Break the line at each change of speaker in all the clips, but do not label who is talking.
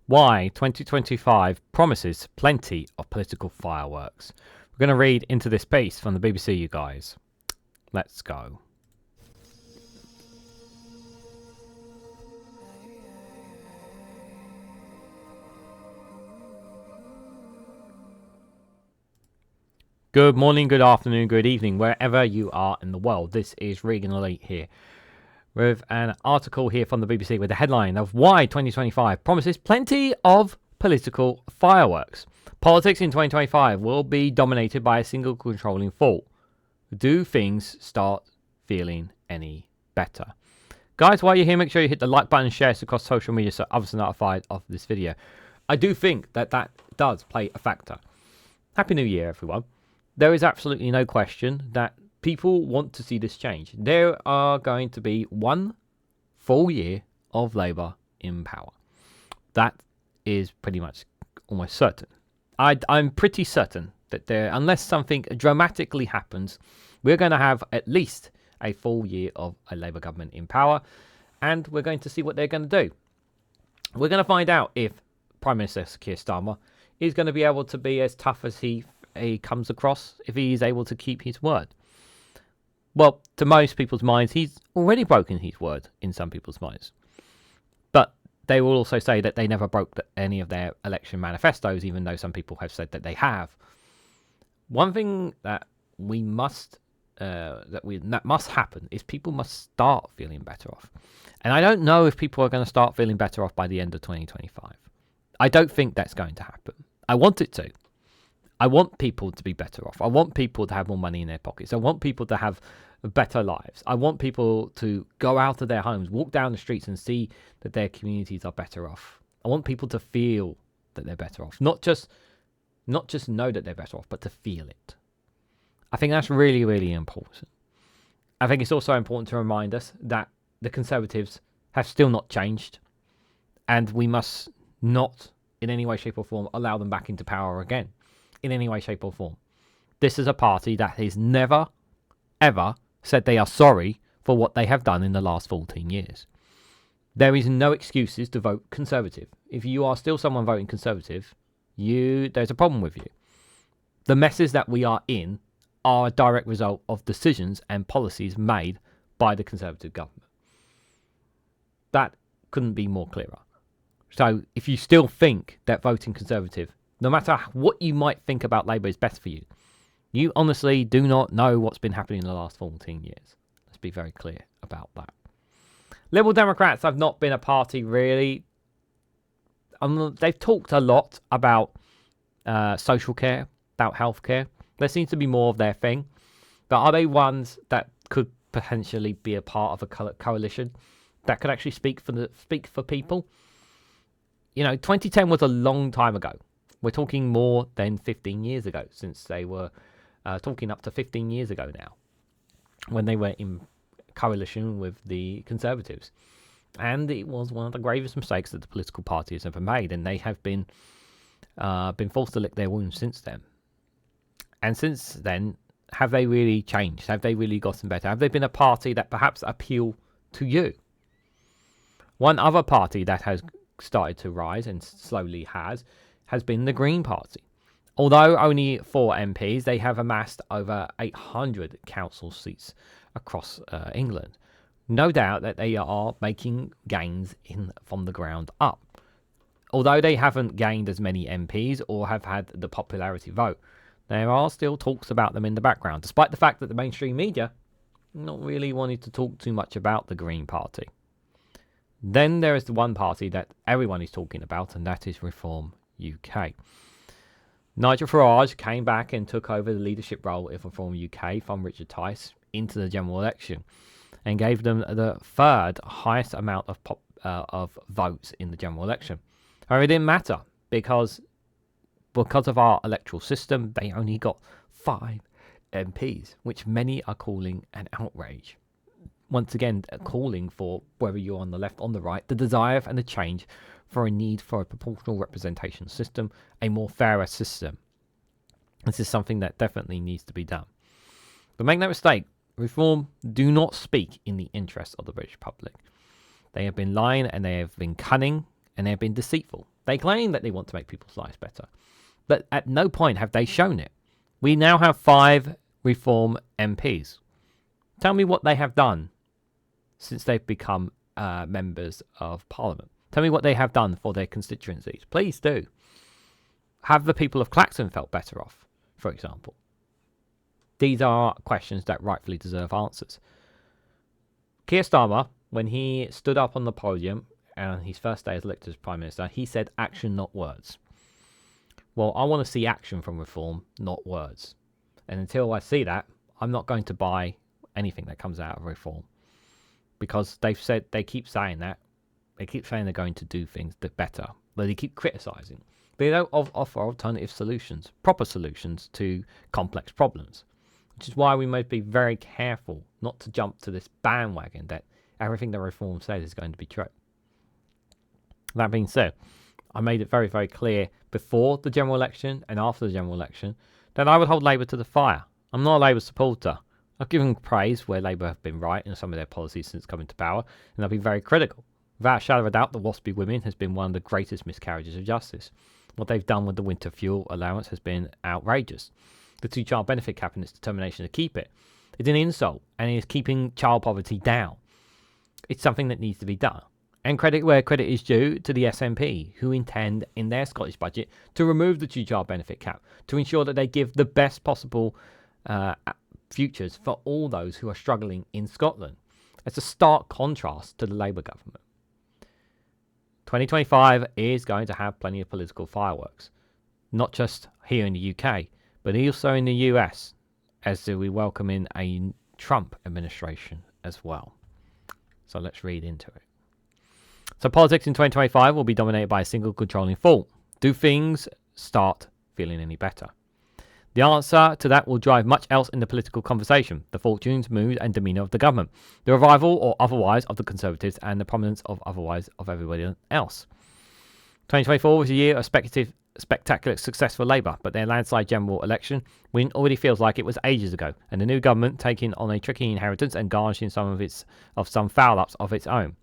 Why 2025 promises plenty of political fireworks. We're going to read into this piece from the BBC, you guys. Let's go. Good morning, good afternoon, good evening, wherever you are in the world. This is Reganelite here with an article here from the BBC with the headline of Why 2025 promises plenty of political fireworks. Politics in 2025 will be dominated by a single controlling thought. Do things start feeling any better? Guys, while you're here, make sure you hit the like button and share this across social media so others are notified of this video. I do think that does play a factor. Happy New Year, everyone. There is absolutely no question that people want to see this change. There are going to be 1 full year of Labour in power. That is pretty much almost certain. I'm pretty certain that unless something dramatically happens, we're going to have at least a full year of a Labour government in power, and we're going to see what they're going to do. We're going to find out if Prime Minister Keir Starmer is going to be able to be as tough as he comes across, if he is able to keep his word. Well, to most people's minds, he's already broken his word in some people's minds. But they will also say that they never broke any of their election manifestos, even though some people have said that they have. One thing that must happen is people must start feeling better off. And I don't know if people are going to start feeling better off by the end of 2025. I don't think that's going to happen. I want it to. I want people to be better off. I want people to have more money in their pockets. I want people to have better lives. I want people to go out of their homes, walk down the streets and see that their communities are better off. I want people to feel that they're better off. Not just know that they're better off, but to feel it. I think that's really, really important. I think it's also important to remind us that the Conservatives have still not changed, and we must not, in any way, shape or form, allow them back into power again. In any way, shape or form. This is a party that has never, ever said they are sorry for what they have done in the last 14 years. There is no excuses to vote Conservative. If you are still someone voting Conservative, there's a problem with you. The messes that we are in are a direct result of decisions and policies made by the Conservative government. That couldn't be more clearer. So if you still think that voting Conservative, no matter what you might think about Labour is best for you, you honestly do not know what's been happening in the last 14 years. Let's be very clear about that. Liberal Democrats have not been a party really. They've talked a lot about social care, about healthcare. There seems to be more of their thing. But are they ones that could potentially be a part of a coalition that could actually speak for people? You know, 2010 was a long time ago. We're talking more than 15 years ago, since they were talking up to 15 years ago now, when they were in coalition with the Conservatives. And it was one of the gravest mistakes that the political party has ever made, and they have been forced to lick their wounds since then. And since then, have they really changed? Have they really gotten better? Have they been a party that perhaps appeal to you? One other party that has started to rise, and slowly has been the Green Party. Although only 4 MPs, they have amassed over 800 council seats across England. No doubt that they are making gains from the ground up. Although they haven't gained as many MPs or have had the popularity vote, there are still talks about them in the background, despite the fact that the mainstream media not really wanted to talk too much about the Green Party. Then there is the one party that everyone is talking about, and that is Reform UK. Nigel Farage came back and took over the leadership role of Reform UK from Richard Tice into the general election, and gave them the 3rd highest amount of votes in the general election. However, it didn't matter because of our electoral system, they only got 5 MPs, which many are calling an outrage. Once again, calling for, whether you're on the left or on the right, the desire and the change for a need for a proportional representation system, a more fairer system. This is something that definitely needs to be done. But make no mistake, Reform do not speak in the interest of the British public. They have been lying, and they have been cunning, and they have been deceitful. They claim that they want to make people's lives better, but at no point have they shown it. We now have 5 Reform MPs. Tell me what they have done since they've become members of Parliament. Tell me what they have done for their constituencies. Please do. Have the people of Clacton felt better off, for example? These are questions that rightfully deserve answers. Keir Starmer, when he stood up on the podium on his first day as elected as Prime Minister, he said action, not words. Well, I want to see action from Reform, not words. And until I see that, I'm not going to buy anything that comes out of Reform. Because they keep saying that. They keep saying they're going to do things better. But they keep criticising. They don't offer alternative solutions, proper solutions to complex problems. Which is why we must be very careful not to jump to this bandwagon that everything that Reform says is going to be true. That being said, I made it very, very clear before the general election and after the general election that I would hold Labour to the fire. I'm not a Labour supporter. I've given praise where Labour have been right in some of their policies since coming to power, and I've been very critical. Without a shadow of a doubt, the WASPy women has been one of the greatest miscarriages of justice. What they've done with the winter fuel allowance has been outrageous. The 2-child benefit cap and its determination to keep it is an insult, and it is keeping child poverty down. It's something that needs to be done. And credit where credit is due to the SNP, who intend in their Scottish budget to remove the 2-child benefit cap to ensure that they give the best possible futures for all those who are struggling in Scotland. It's a stark contrast to the Labour government. 2025 is going to have plenty of political fireworks, not just here in the UK, but also in the US, as we welcome in a Trump administration as well. So let's read into it. So politics in 2025 will be dominated by a single controlling thought. Do things start feeling any better? The answer to that will drive much else in the political conversation: the fortunes, mood and demeanour of the government, the revival or otherwise of the Conservatives, and the prominence of otherwise of everybody else. 2024 was a year of spectacular success for Labour, but their landslide general election win already feels like it was ages ago, and the new government taking on a tricky inheritance and garnishing some foul-ups of its own.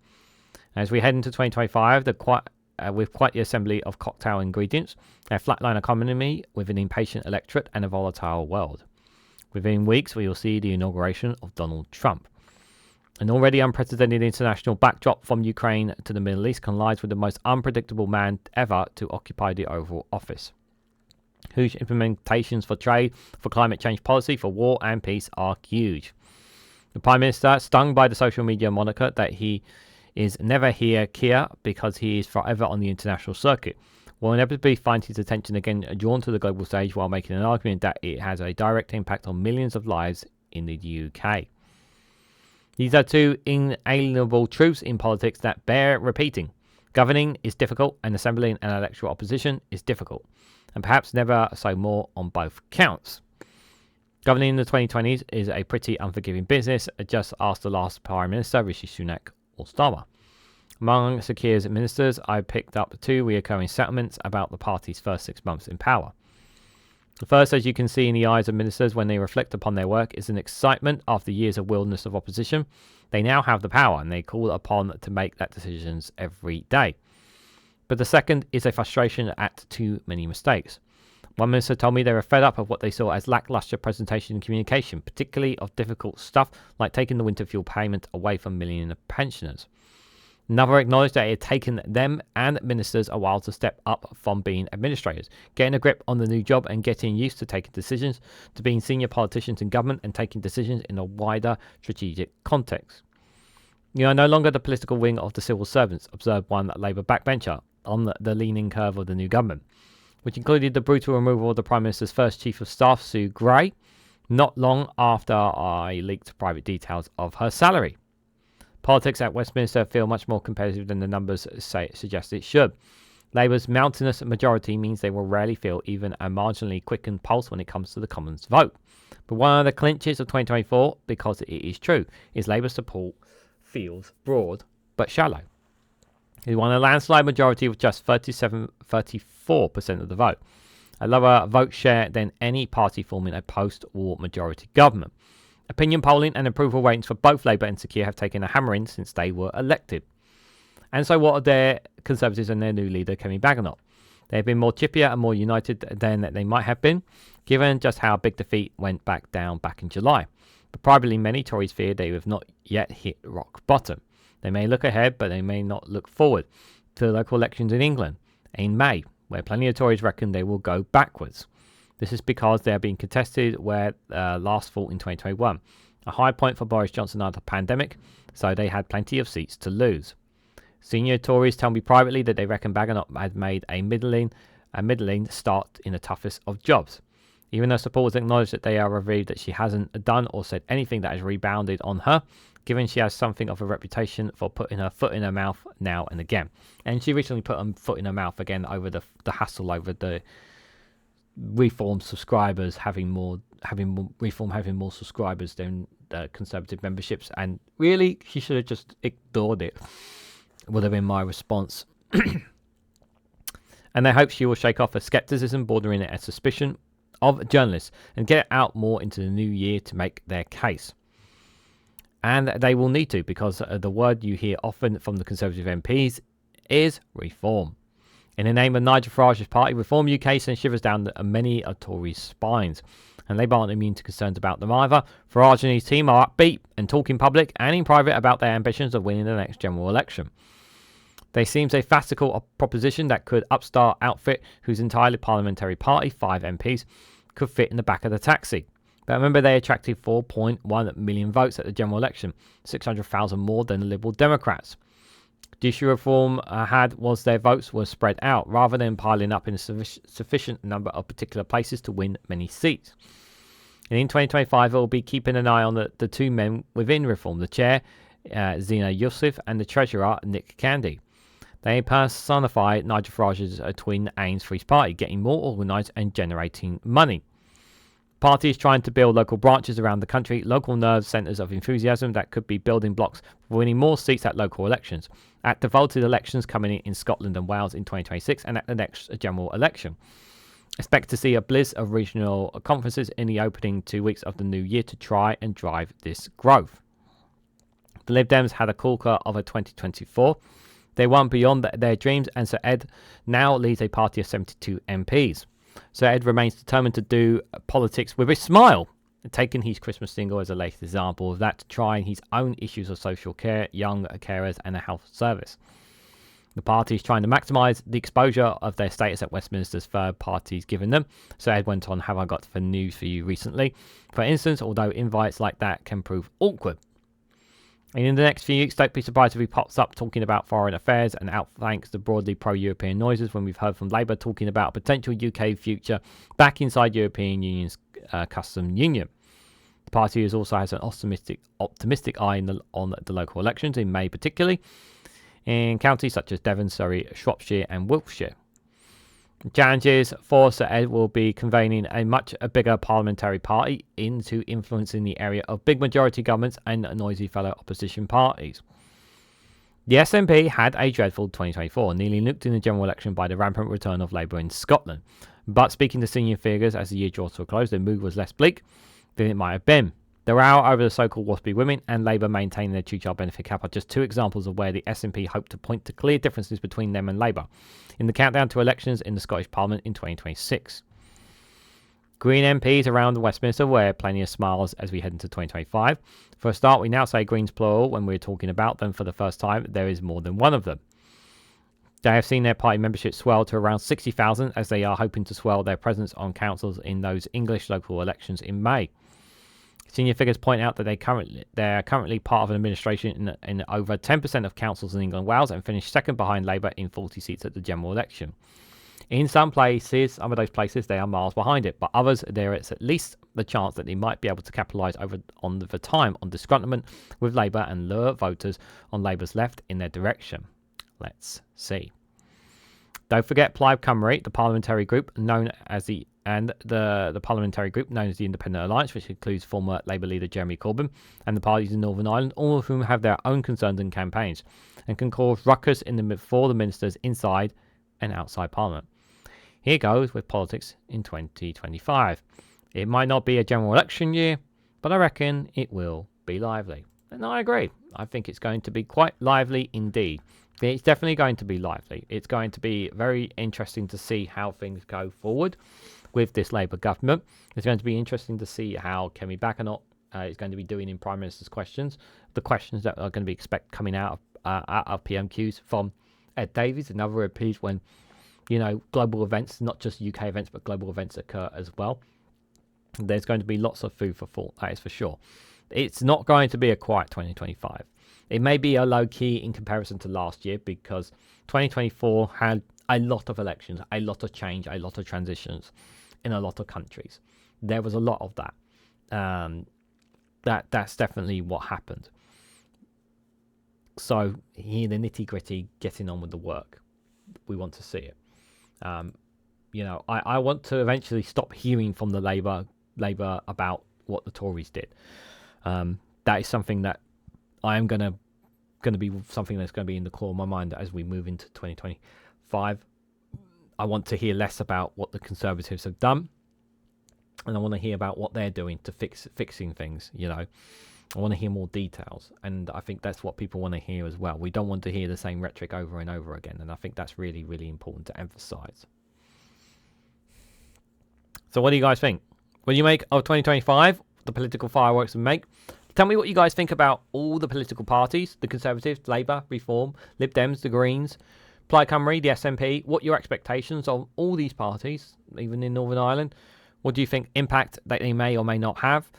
As we head into 2025, with quite the assembly of cocktail ingredients, a flatline economy with an impatient electorate and a volatile world. Within weeks, we will see the inauguration of Donald Trump. An already unprecedented international backdrop from Ukraine to the Middle East collides with the most unpredictable man ever to occupy the Oval Office. Huge implementations for trade, for climate change policy, for war and peace are huge. The Prime Minister, stung by the social media moniker that he is never here because he is forever on the international circuit, will inevitably find his attention again drawn to the global stage while making an argument that it has a direct impact on millions of lives in the UK. These are 2 inalienable truths in politics that bear repeating. Governing is difficult and assembling an electoral opposition is difficult, and perhaps never so more on both counts. Governing in the 2020s is a pretty unforgiving business, just ask the last Prime Minister, Rishi Sunak or Starmer. Among Sir Keir's ministers, I picked up 2 recurring settlements about the party's first 6 months in power. The first, as you can see in the eyes of ministers when they reflect upon their work, is an excitement after years of wilderness of opposition. They now have the power and they call upon to make that decisions every day. But the second is a frustration at too many mistakes. One minister told me they were fed up of what they saw as lacklustre presentation and communication, particularly of difficult stuff like taking the winter fuel payment away from millions of pensioners. Another acknowledged that it had taken them and ministers a while to step up from being administrators, getting a grip on the new job and getting used to taking decisions, to being senior politicians in government and taking decisions in a wider strategic context. You are no longer the political wing of the civil servants, observed one Labour backbencher on the leaning curve of the new government, which included the brutal removal of the Prime Minister's first Chief of Staff, Sue Gray, not long after I leaked private details of her salary. Politics at Westminster feel much more competitive than the numbers suggest it should. Labour's mountainous majority means they will rarely feel even a marginally quickened pulse when it comes to the Commons vote. But one of the clinches of 2024, because it is true, is Labour's support feels broad but shallow. He won a landslide majority with just 34% of the vote, a lower vote share than any party forming a post-war majority government. Opinion polling and approval ratings for both Labour and Sir Keir have taken a hammering since they were elected. And so what are their Conservatives and their new leader, Kemi Badenoch? They have been more chippier and more united than they might have been, given just how big defeat went back in July. But privately, many Tories fear they have not yet hit rock bottom. They may look ahead, but they may not look forward to the local elections in England in May, where plenty of Tories reckon they will go backwards. This is because they are being contested where last fought in 2021, a high point for Boris Johnson after the pandemic, so they had plenty of seats to lose. Senior Tories tell me privately that they reckon Reganelite had made a middling start in the toughest of jobs. Even though supporters acknowledge that they are relieved that she hasn't done or said anything that has rebounded on her, given she has something of a reputation for putting her foot in her mouth now and again. And she recently put her foot in her mouth again over the hassle over the Reform subscribers having more subscribers than Conservative memberships, and really she should have just ignored it, would have been my response. And they hope she will shake off a skepticism bordering at suspicion of journalists and get it out more into the new year to make their case. And they will need to, because the word you hear often from the Conservative MPs is reform. In the name of Nigel Farage's party, Reform UK sends shivers down many of Tories' spines. And Labour aren't immune to concerns about them either. Farage and his team are upbeat and talk in public and in private about their ambitions of winning the next general election. They seem a farcical proposition that could upstart outfit whose entirely parliamentary party, 5 MPs, could fit in the back of the taxi. But remember, they attracted 4.1 million votes at the general election, 600,000 more than the Liberal Democrats. The issue reform was their votes were spread out rather than piling up in a sufficient number of particular places to win many seats. And in 2025, it will be keeping an eye on the two men within reform, the chair, Zina Yusuf, and the treasurer, Nick Candy. They personify Nigel Farage's twin aims for his party, getting more organised and generating money. The party is trying to build local branches around the country, local nerve centres of enthusiasm that could be building blocks for winning more seats at local elections, at the voted elections coming in Scotland and Wales in 2026, and at the next general election. Expect to see a bliss of regional conferences in the opening 2 weeks of the new year to try and drive this growth. The Lib Dems had a corker of a 2024. They won beyond their dreams, and Sir Ed now leads a party of 72 MPs. Sir Ed remains determined to do politics with a smile, taking his Christmas single as a latest example of that, trying his own issues of social care, young carers and a health service. The party is trying to maximise the exposure of their status at Westminster's third parties given them. Sir Ed went on, have I got for news for you recently? For instance, although invites like that can prove awkward. And in the next few weeks, don't be surprised if he pops up talking about foreign affairs and outflanks the broadly pro-European noises when we've heard from Labour talking about a potential UK future back inside European Union's customs union. The party also has an optimistic eye on the local elections in May, particularly in counties such as Devon, Surrey, Shropshire and Wiltshire. Challenges for Sir Ed will be convening a much bigger parliamentary party into influencing the area of big majority governments and noisy fellow opposition parties. The SNP had a dreadful 2024, nearly nuked in the general election by the rampant return of Labour in Scotland. But speaking to senior figures as the year draws to a close, their mood was less bleak than it might have been. The row over the so-called WASPy women and Labour maintaining their two-child benefit cap are just two examples of where the SNP hope to point to clear differences between them and Labour in the countdown to elections in the Scottish Parliament in 2026. Green MPs around Westminster wear plenty of smiles as we head into 2025. For a start, we now say Greens plural when we're talking about them for the first time. There is more than one of them. They have seen their party membership swell to around 60,000 as they are hoping to swell their presence on councils in those English local elections in May. Senior figures point out that they are currently part of an administration in over 10% of councils in England and Wales and finished second behind Labour in 40 seats at the general election. In some of those places, they are miles behind it, but others, there is at least the chance that they might be able to capitalise on the time on disgruntlement with Labour and lure voters on Labour's left in their direction. Let's see. Don't forget Plaid Cymru, the parliamentary group known as the parliamentary group known as the Independent Alliance, which includes former Labour leader Jeremy Corbyn and the parties in Northern Ireland, all of whom have their own concerns and campaigns, and can cause ruckus for the ministers inside and outside Parliament. Here goes with politics in 2025. It might not be a general election year, but I reckon it will be lively. And I agree. I think it's going to be quite lively indeed. It's definitely going to be lively. It's going to be very interesting to see how things go forward with this Labour government. It's going to be interesting to see how Kemi Bakkenot is going to be doing in Prime Minister's questions, the questions that are going to be expect coming out of PMQs from Ed Davies and other MPs when, you know, global events, not just UK events, but global events occur as well. There's going to be lots of food for thought, that is for sure. It's not going to be a quiet 2025. It may be a low key in comparison to last year because 2024 had a lot of elections, a lot of change, a lot of transitions in a lot of countries. There was a lot of that. That's definitely what happened. So here, the nitty gritty, getting on with the work. We want to see it. You know, I want to eventually stop hearing from the Labour about what the Tories did. That is something that I am going to be something that's going to be in the core of my mind as we move into 2025. I want to hear less about what the Conservatives have done, and I want to hear about what they're doing to fixing things. You know, I want to hear more details, and I think that's what people want to hear as well. We don't want to hear the same rhetoric over and over again, and I think that's really, really important to emphasise. So what do you guys think? What do you make of 2025, the political fireworks we make? Tell me what you guys think about all the political parties, the Conservatives, Labour, Reform, Lib Dems, the Greens, Plaid Cymru, the SNP. What your expectations of all these parties, even in Northern Ireland? What do you think impact that they may or may not have?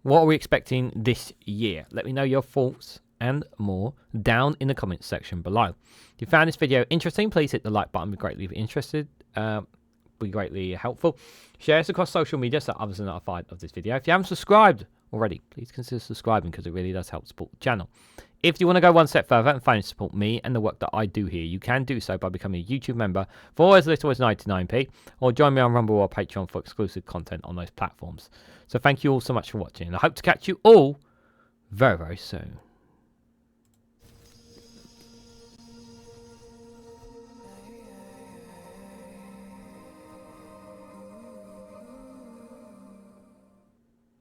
What are we expecting this year? Let me know your thoughts and more down in the comments section below. If you found this video interesting, please hit the like button. We'd greatly be interested. Be greatly helpful. Share this across social media so others are notified of this video. If you haven't subscribed already, please consider subscribing because it really does help support the channel. If you want to go one step further and finally support me and the work that I do here, you can do so by becoming a YouTube member for as little as 99p, or join me on Rumble or Patreon for exclusive content on those platforms. So thank you all so much for watching, and I hope to catch you all very, very soon.